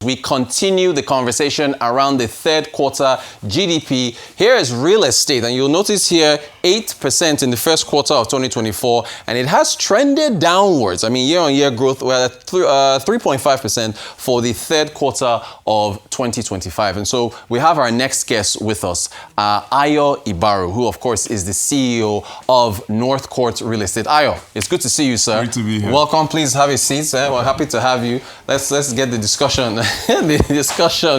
We continue the conversation around the third quarter GDP. Here is real estate, and you'll notice here 8% in the first quarter of 2024, and it has trended downwards. I mean, year-on-year growth, we're at 3.5% for the third quarter of 2025. And so we have our next guest with us, Ayo Ibaru, who, of course, is the CEO of NorthCourt Real Estate. Ayo, it's good to see you, sir. Great to be here. Welcome. Please have a seat, sir. We're happy to have you. Let's get the discussion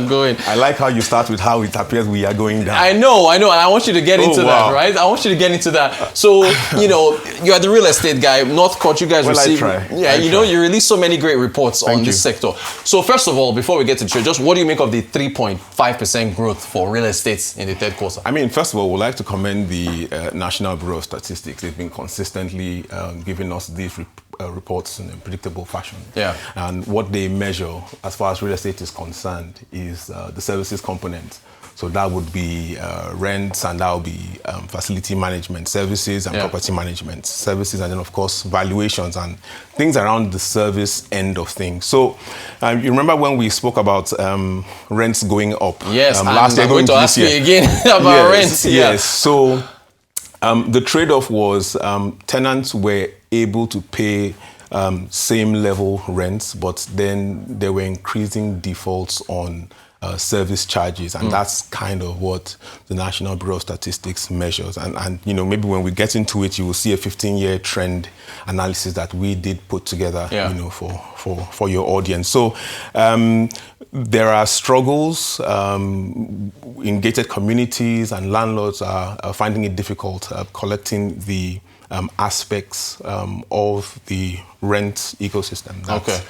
going. I like how you start with how it appears we are going down. I know, and I want you to get into that, right? I want you to get into that. So, you're the real estate guy, NorthCourt, you guys receive... I try. Yeah, you release so many great reports on this sector. So, first of all, before we get to the show, just what do you make of the 3.5% growth for real estate in the third quarter? I mean, first of all, we'd like to commend the National Bureau of Statistics. They've been consistently giving us these reports in a predictable fashion. Yeah. And what they measure, as far as real estate is concerned, is the services component. So that would be rents, and that would be facility management services and property management services, and then of course valuations and things around the service end of things. So you remember when we spoke about rents going up? Yes, last year, I'm going to ask you again about rents. Yes. So the trade-off was tenants were able to pay same level rents, but then there were increasing defaults on service charges, and that's kind of what the National Bureau of Statistics measures. And maybe when we get into it, you will see a 15-year trend analysis that we did put together, for your audience. So there are struggles in gated communities, and landlords are finding it difficult collecting the aspects of the rent ecosystem that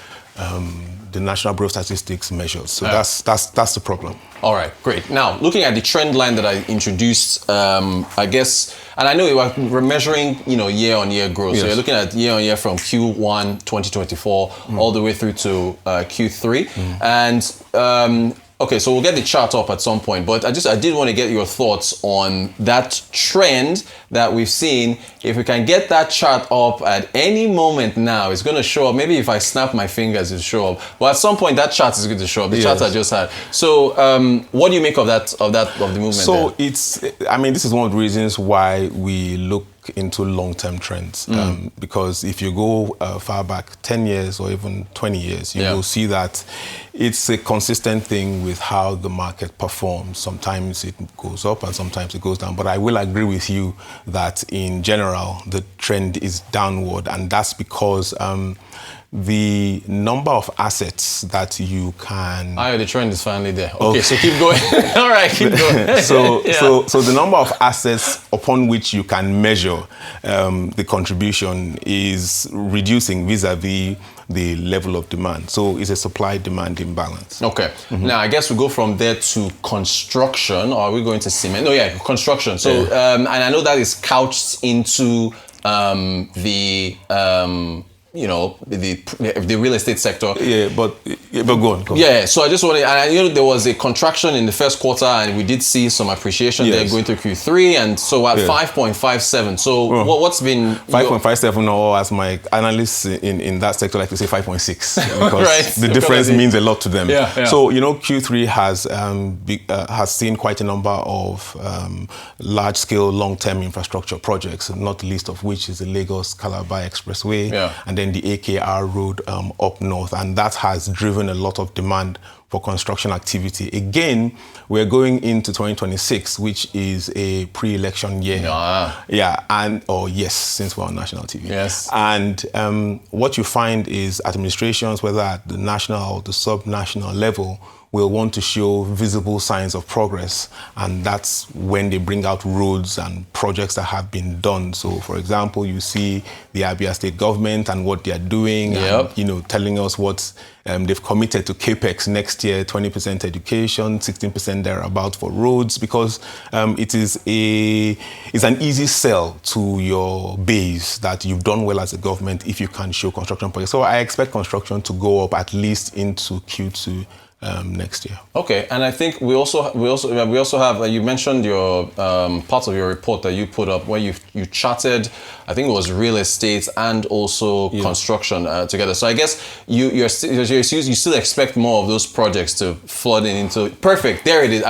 the National Bureau of Statistics measures. So that's the problem. All right, great. Now, looking at the trend line that I introduced, I guess, and I know we're measuring, year-on-year growth. Yes. So you're looking at year-on-year from Q1 2024 all the way through to Q3. And okay, so we'll get the chart up at some point, but I did want to get your thoughts on that trend that we've seen. If we can get that chart up at any moment now, it's going to show up. Maybe if I snap my fingers, it'll show up. But at some point, that chart is going to show up. The chart I just had. So, what do you make of the movement? So this is one of the reasons why we look into long-term trends, because if you go far back 10 years or even 20 years, you will see that it's a consistent thing with how the market performs. Sometimes it goes up and sometimes it goes down, but I will agree with you that in general the trend is downward, and that's because the number of assets that you can... the trend is finally there. Okay, so keep going. All right, keep going. So the number of assets upon which you can measure the contribution is reducing vis-a-vis the level of demand. So it's a supply-demand imbalance. Okay. Now, I guess we go from there to construction, or are we going to cement? No, construction. So, and I know that is couched into the real estate sector. But go on. Yeah, so I just wanted, and there was a contraction in the first quarter, and we did see some appreciation there going through Q3, and so at 5.57. So what's been 5.57, or as my analysts in that sector like to say 5.6, because the difference means a lot to them. So Q3 has seen quite a number of large-scale, long-term infrastructure projects, not the least of which is the Lagos-Calabar Expressway, and then the AKR road up north, and that has driven a lot of demand for construction activity. Again, we're going into 2026, which is a pre-election year. Since we're on national TV. Yes. And what you find is administrations, whether at the national or the sub-national level, will want to show visible signs of progress, and that's when they bring out roads and projects that have been done. So, for example, you see the Abia State government and what they are doing, and, telling us what they've committed to CAPEX next year, 20% education, 16% thereabout for roads, because it's an easy sell to your base that you've done well as a government if you can show construction projects. So I expect construction to go up at least into Q2 next year. Okay, and I think we also have. You mentioned your part of your report that you put up where you charted. I think it was real estate and also construction together. So I guess you still expect more of those projects to flood into. Perfect. There it is.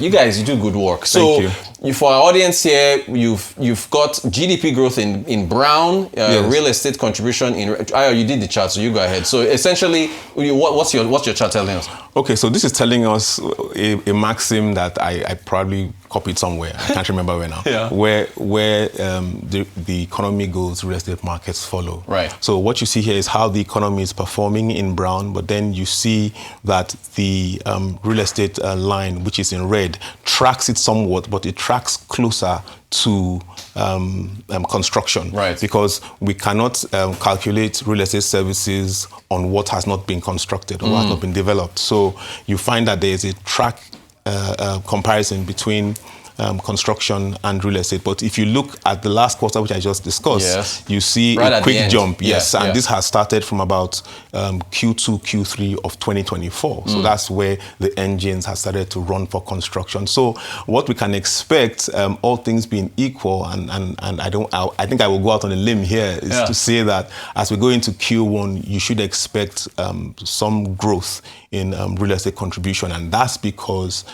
You guys, you do good work. So for our audience here, you've got GDP growth in brown, real estate contribution in. Ayo, you did the chart, so you go ahead. So essentially, what's your chart telling us? Okay, so this is telling us a maxim that I probably copied somewhere. I can't remember where now. Where the economy goes, real estate markets follow. Right. So what you see here is how the economy is performing in brown, but then you see that the real estate line, which is in red, tracks it somewhat, but it tracks closer to construction. Right. Because we cannot calculate real estate services on what has not been constructed or what has not been developed. So you find that there is a track comparison between construction and real estate. But if you look at the last quarter, which I just discussed, you see a quick jump. And this has started from about Q2, Q3 of 2024. So that's where the engines have started to run for construction. So what we can expect, all things being equal, and I think I will go out on a limb here, is to say that as we go into Q1, you should expect some growth in real estate contribution, and that's because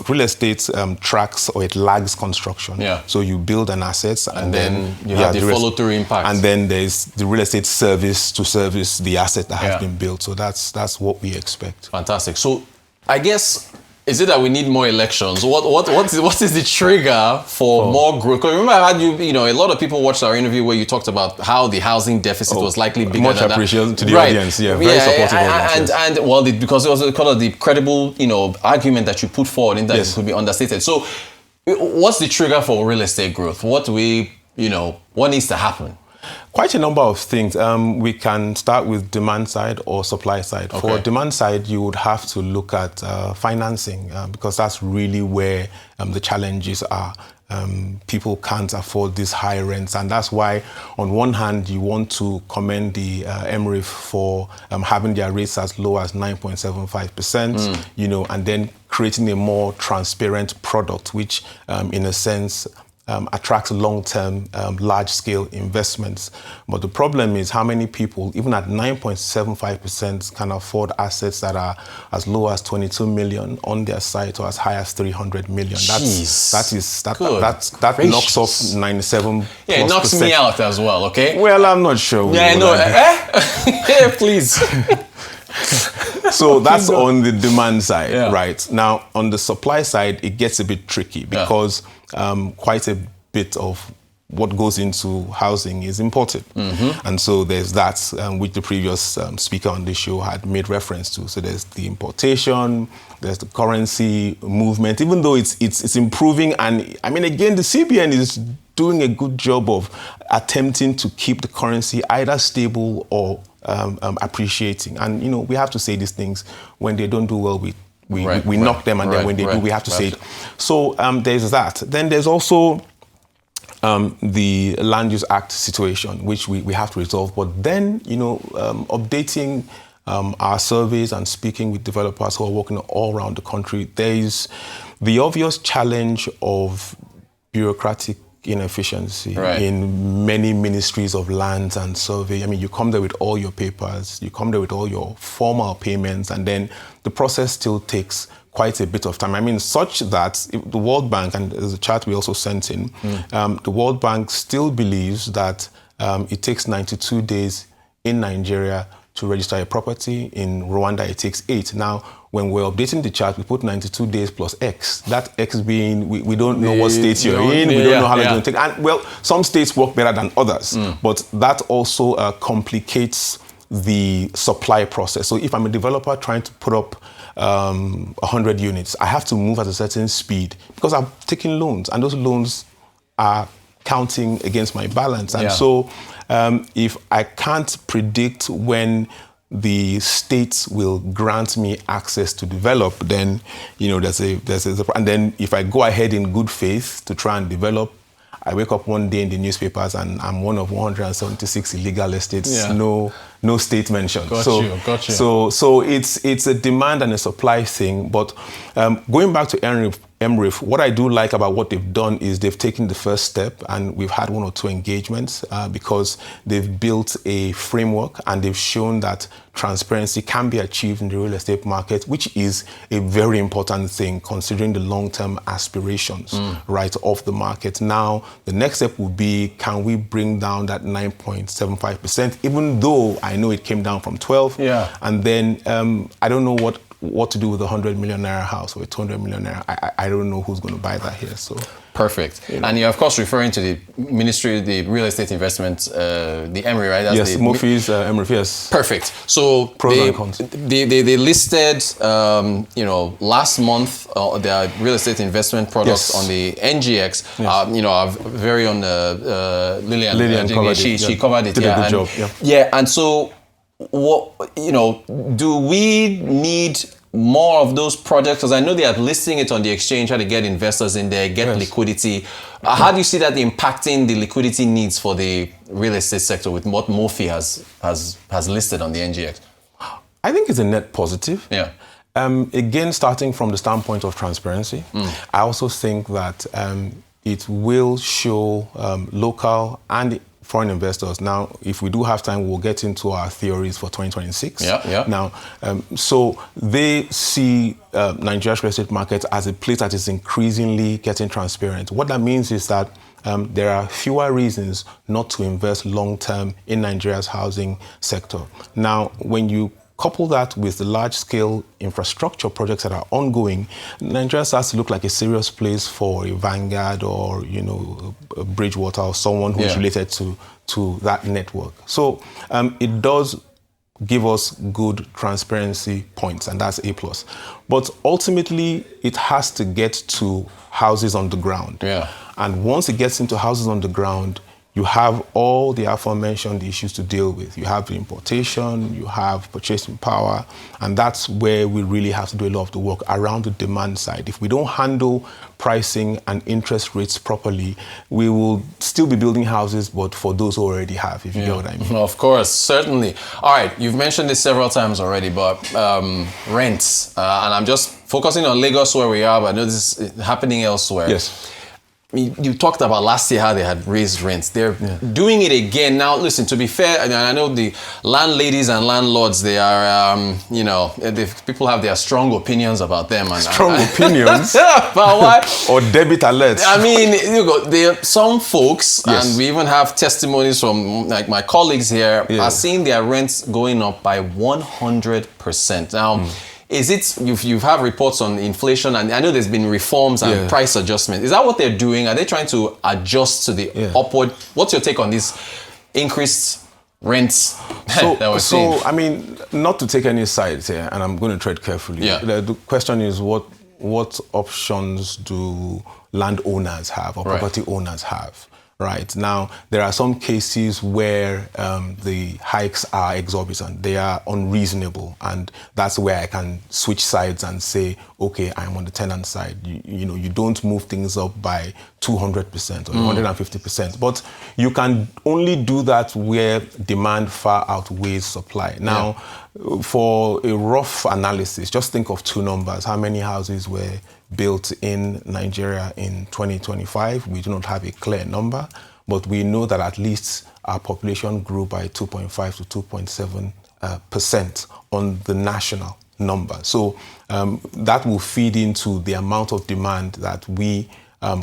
real estate tracks or it lags construction. So you build an asset and then you have the follow-through impact. And then there's the real estate service to service the asset that has been built. So that's what we expect. Fantastic. So I guess, is it that we need more elections? What is the trigger for more growth? Because remember, I had a lot of people watched our interview where you talked about how the housing deficit was likely bigger much than that. appreciation to the audience. Very supportive audience. Because it was kind of the credible, argument that you put forward in that it could be understated. So, what's the trigger for real estate growth? What needs to happen? Quite a number of things. We can start with demand side or supply side. Okay. For demand side, you would have to look at financing because that's really where the challenges are. People can't afford these high rents, and that's why on one hand you want to commend the MREF for having their rates as low as 9.75%, and then creating a more transparent product, which in a sense attracts long-term, large-scale investments. But the problem is how many people, even at 9.75%, can afford assets that are as low as 22 million on their site or as high as 300 million. That knocks off 97. Yeah, it knocks me out as well. Okay. Well, I'm not sure. Yeah, I know. Yeah, please. So that's on the demand side, right? Now, on the supply side, it gets a bit tricky because quite a bit of what goes into housing is imported. And so there's that, which the previous speaker on this show had made reference to. So there's the importation, there's the currency movement, even though it's improving. And I mean, again, the CBN is doing a good job of attempting to keep the currency either stable or appreciating. And, we have to say these things. When they don't do well, we knock them, and then when they do, we have to say it. So there's that. Then there's also the Land Use Act situation, which we have to resolve. But then, updating our surveys and speaking with developers who are working all around the country, there is the obvious challenge of bureaucratic inefficiency in many ministries of lands and survey. I mean, you come there with all your papers, you come there with all your formal payments, and then the process still takes quite a bit of time. I mean, such that the World Bank, and there's a chart we also sent in, the World Bank still believes that it takes 92 days in Nigeria to register a property. In Rwanda, it takes 8. Now, when we're updating the chart, we put 92 days plus X. That X being, we don't know what states you're in, we don't know how long it's going to take. And well, some states work better than others, but that also complicates the supply process. So if I'm a developer trying to put up 100 units, I have to move at a certain speed because I'm taking loans, and those loans are counting against my balance. And so if I can't predict when the states will grant me access to develop, then there's a and then if I go ahead in good faith to try and develop, I wake up one day in the newspapers and I'm one of 176 illegal estates. Yeah. No state mentioned. Got you. So it's a demand and a supply thing. But going back to MRIF, what I do like about what they've done is they've taken the first step, and we've had 1 or 2 engagements because they've built a framework and they've shown that transparency can be achieved in the real estate market, which is a very important thing considering the long-term aspirations, right, of the market. Now, the next step would be, can we bring down that 9.75%, even though I know it came down from 12. Yeah. And then I don't know what to do with a 100 million naira house or a 200 million naira. I don't know who's going to buy that here. So perfect. And you're of course referring to the Ministry, the Real Estate Investment, the EMRI, right? That's yes, Murphy's EMRI, yes. Perfect. So pros and cons. They listed, last month their real estate investment products on the NGX. Yes. Our very own Lillian covered she covered it. Did a good job. Yeah, and so what do we need more of those projects? Because I know they are listing it on the exchange, trying to get investors in there, get liquidity. How do you see that impacting the liquidity needs for the real estate sector with what Mofi has listed on the NGX? I think it's a net positive. Yeah. Again, starting from the standpoint of transparency, I also think that it will show local and foreign investors. Now, if we do have time, we'll get into our theories for 2026. Yeah. Now, so they see Nigeria's real estate market as a place that is increasingly getting transparent. What that means is that there are fewer reasons not to invest long-term in Nigeria's housing sector. Now, when you couple that with the large-scale infrastructure projects that are ongoing, Nigeria starts to look like a serious place for a Vanguard or, a Bridgewater or someone who's related to that network. So it does give us good transparency points, and that's A+. But ultimately, it has to get to houses on the ground. Yeah. And once it gets into houses on the ground, you have all the aforementioned issues to deal with. You have the importation, you have purchasing power, and that's where we really have to do a lot of the work around the demand side. If we don't handle pricing and interest rates properly, we will still be building houses, but for those who already have, if you get what I mean. Of course, certainly. All right, you've mentioned this several times already, but rents, and I'm just focusing on Lagos where we are, but I know this is happening elsewhere. Yes. You talked about last year how they had raised rents. They're doing it again. Now, listen, to be fair, I know the landladies and landlords, they are, people have their strong opinions about them. Strong opinions? But why? Or debit alerts? I mean, there are some folks, and we even have testimonies from like my colleagues here, are seeing their rents going up by 100%. Now, is it, you've had reports on inflation, and I know there's been reforms and price adjustment. Is that what they're doing? Are they trying to adjust to the upward? What's your take on this increased rents that we're seeing? So, I mean, not to take any sides here, and I'm going to tread carefully. Yeah. The question is, what options do landowners have or property owners have? Right. Now, there are some cases where the hikes are exorbitant. They are unreasonable. And that's where I can switch sides and say, okay, I'm on the tenant side. You don't move things up by 200% or 150%. But you can only do that where demand far outweighs supply. Now, for a rough analysis, just think of two numbers. How many houses were built in Nigeria in 2025? We do not have a clear number, but we know that at least our population grew by 2.5 to 2.7% on the national number. So that will feed into the amount of demand that we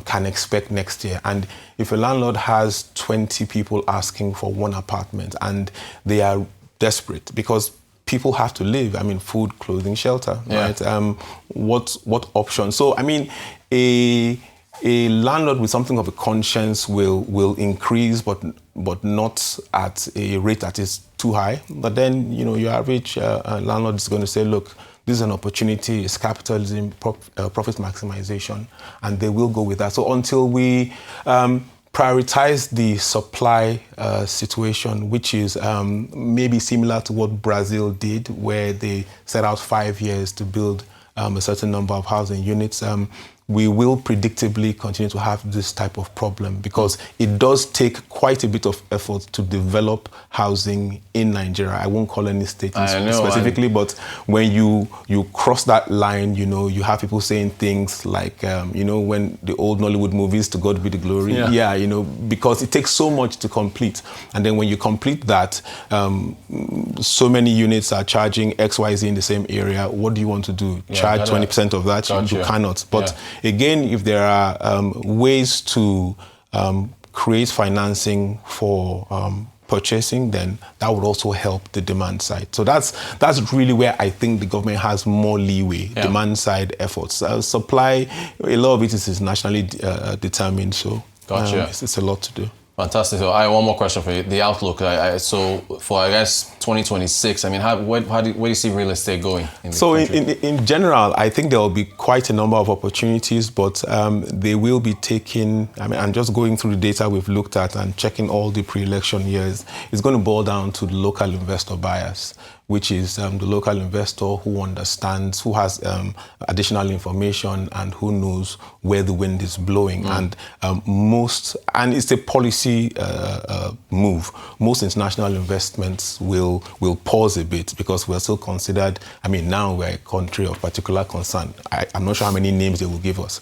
can expect next year. And if a landlord has 20 people asking for one apartment and they are desperate because people have to live, I mean, food, clothing, shelter, right? What options? So, I mean, a landlord with something of a conscience will increase, but not at a rate that is too high. But then, your average landlord is going to say, look, this is an opportunity, it's capitalism, profit maximization, and they will go with that. So until we prioritize the supply situation, which is maybe similar to what Brazil did, where they set out 5 years to build a certain number of housing units. we will predictably continue to have this type of problem, because it does take quite a bit of effort to develop housing in Nigeria. I won't call any state specifically, but when you cross that line, you know, you have people saying things like, you know, when the old Nollywood movies, "To God be the glory." Yeah, you know, because it takes so much to complete. And then when you complete that, so many units are charging XYZ in the same area. What do you want to do? Charge 20% of that? You cannot. But again, if there are ways to create financing for purchasing, then that would also help the demand side. So that's really where I think the government has more leeway, demand side efforts. Supply, a lot of it is nationally determined, so it's a lot to do. Fantastic. So I have one more question for you. The outlook. So for, I guess, 2026, I mean, where do you see real estate going? In general, I think there will be quite a number of opportunities, but they will be taking, I mean, I'm just going through the data we've looked at and checking all the pre-election years. It's going to boil down to the local investor bias, which is the local investor who understands, who has additional information and who knows where the wind is blowing. And it's a policy move. Most international investments will pause a bit, because we're still considered, I mean, now we're a country of particular concern. I'm not sure how many names they will give us.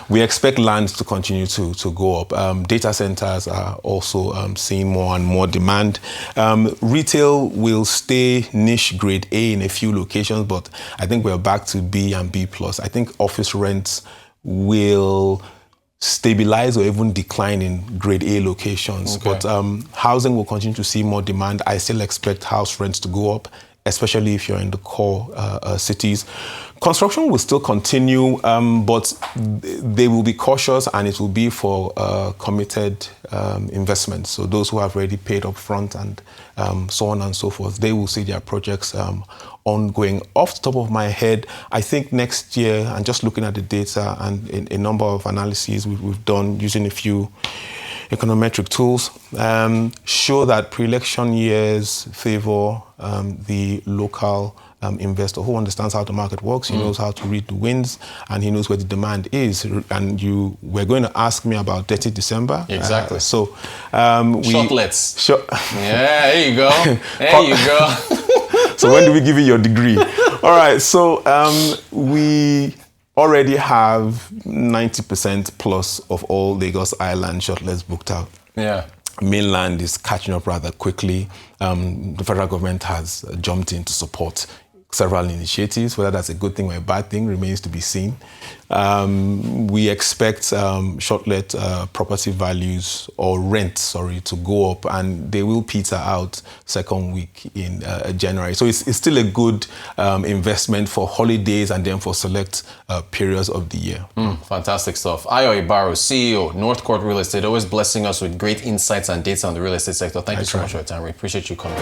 We expect land to continue to go up. Data centers are also seeing more and more demand. Retail will stay niche grade A in a few locations, but I think we're back to B and B+. I think office rents will stabilize or even decline in grade A locations. But housing will continue to see more demand. I still expect house rents to go up, especially if you're in the core cities. Construction will still continue, but they will be cautious, and it will be for committed investments. So those who have already paid up front and so on and so forth, they will see their projects ongoing. Off the top of my head, I think next year, and just looking at the data and a number of analyses we've done using a few econometric tools, show that pre-election years favor the local investor who understands how the market works. He knows how to read the winds, and he knows where the demand is. And you were going to ask me about Dirty December. Exactly. Shortlets. Yeah, there you go. There you go. So when do we give you your degree? All right. So we already have 90% plus of all Lagos Island shortlets booked out. Mainland is catching up rather quickly. The federal government has jumped in to support several initiatives. Whether that's a good thing or a bad thing remains to be seen. We expect shortlet property values, or rent, to go up, and they will peter out second week in January. So it's still a good investment for holidays and then for select periods of the year. Fantastic stuff. Ayo Ibaru, CEO, NorthCourt Real Estate, always blessing us with great insights and data on the real estate sector. Thank you so much for your time. We appreciate you coming.